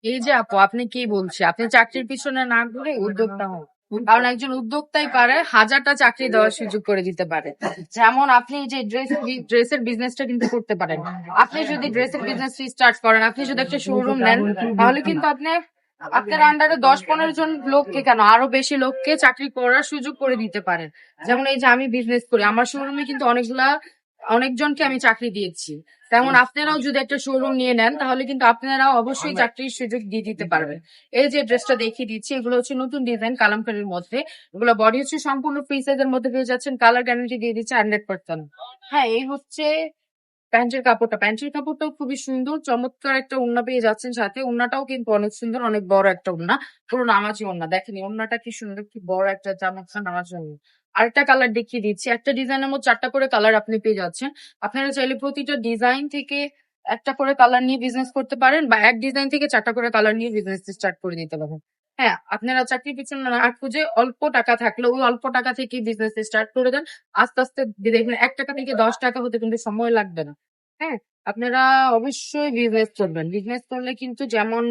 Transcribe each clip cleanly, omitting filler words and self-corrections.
এই যে আপু আপনি কি বলছে, আপনি চাকরির পিছনে না ঘুরে উদ্যোক্তা হন। কারণ একজন উদ্যোক্তাই পারে হাজারটা চাকরি দেওয়ার সুযোগ করে দিতে পারে। যেমন আপনি এই যে ড্রেসের বিজনেসটা কিন্তু করতে পারেন। আপনি যদি ড্রেসের বিজনেস স্টার্ট করেন, আপনি যদি একটা শোরুম নেন, তাহলে কিন্তু আপনার আন্ডারে 10-15 জন লোককে কেন আরো বেশি লোককে চাকরি করার সুযোগ করে দিতে পারেন। যেমন এই যে আমি বিজনেস করি, আমার শোরুমে কিন্তু অনেকজনকে আমি চাকরি দিয়েছি। তেমন আপনারাও যদি একটা শোরুম নিয়ে নেন, তাহলে কিন্তু আপনারাও অবশ্যই চাকরির সুযোগ দিয়ে দিতে পারবেন। এই যে ড্রেসটা দেখিয়ে দিচ্ছি, এগুলো হচ্ছে নতুন ডিজাইন কালামকারীর মধ্যে। এগুলো বডি হচ্ছে সম্পূর্ণ ফ্রি সাইজের মধ্যে পেয়ে যাচ্ছেন, কালার গ্যারান্টি দিয়ে দিচ্ছে 100%। হ্যাঁ, এই হচ্ছে প্যান্টের কাপড়টাও খুবই সুন্দর, চমৎকার একটা ওড়না পেয়ে যাচ্ছেন সাথে। ওড়নাটাও কিন্তু অনেক সুন্দর, অনেক বড় একটা ওড়না, পুরো নামাজি ওড়না। দেখেন এই ওড়নাটা কি সুন্দর, কি বড় একটা চমৎকার নামাজি ওড়না। আরেকটা কালার দেখিয়ে দিচ্ছি, একটা ডিজাইনের মধ্যে 4টা করে কালার আপনি পেয়ে যাচ্ছেন। আপনারা চাইলে প্রতিটা ডিজাইন থেকে একটা করে কালার নিয়ে বিজনেস করতে পারেন, বা এক ডিজাইন থেকে 4টা করে কালার নিয়ে বিজনেস স্টার্ট করে দিতে পারেন। হ্যাঁ, আপনারা চাকরির পিছনে না খুঁজে অল্প টাকা থাকলে ওই অল্প টাকা থেকে বিজনেস স্টার্ট করে দেন। আস্তে আস্তে দেখবেন 1 টাকা থেকে 10 টাকা হতে কিন্তু সময় লাগবে না। হ্যাঁ, আপনারা অবশ্যই বিজনেস করবেন। বিজনেস করলে কিন্তু যেমন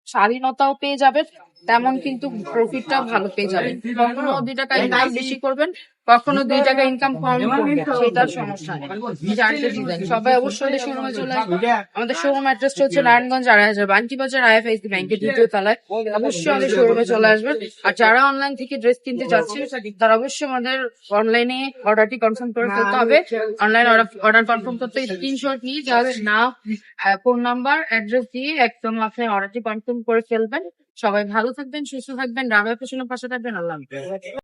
স্বাধীনতাও পেয়ে যাবেন, তেমন কিন্তু প্রফিটটাও ভালো পেয়ে যাবেন। কখনো 2 টাকা ইনকাম বেশি করবেন, কখনো 2 টাকা ইনকাম কম করবেন, সেটার সমস্যা নেই। এই যে আরেকটা ডিজাইন, সবাই অবশ্যই আমাদের শোরুমে চলে আসবেন। আমাদের শোরুম অ্যাড্রেসটা হচ্ছে নারায়ণগঞ্জ 2.5 বান্টি বাজার আইএফআইসি ব্যাংকের 2য় তলায়। অবশ্যই আমাদের শোরুমে চলে আসবেন। আর যারা অনলাইন থেকে ড্রেস কিনতে যাচ্ছেন, তারা অবশ্যই আমাদের অনলাইনে অর্ডারটি কনফার্ম করে ফেলতে হবে। অনলাইন অর্ডার কনফার্ম করতে স্ক্রিনশট নিয়ে জাস্ট নাম, ফোন নাম্বার, অ্যাড্রেস দিয়ে একদম আপনি অর্ডারটি কনফার্ম করে ফেলবেন। সবাই ভালো থাকবেন, সুস্থ থাকবেন, রাবেয়া ফ্যাশনের পাশে থাকবেন। আল্লাহ হাফেজ।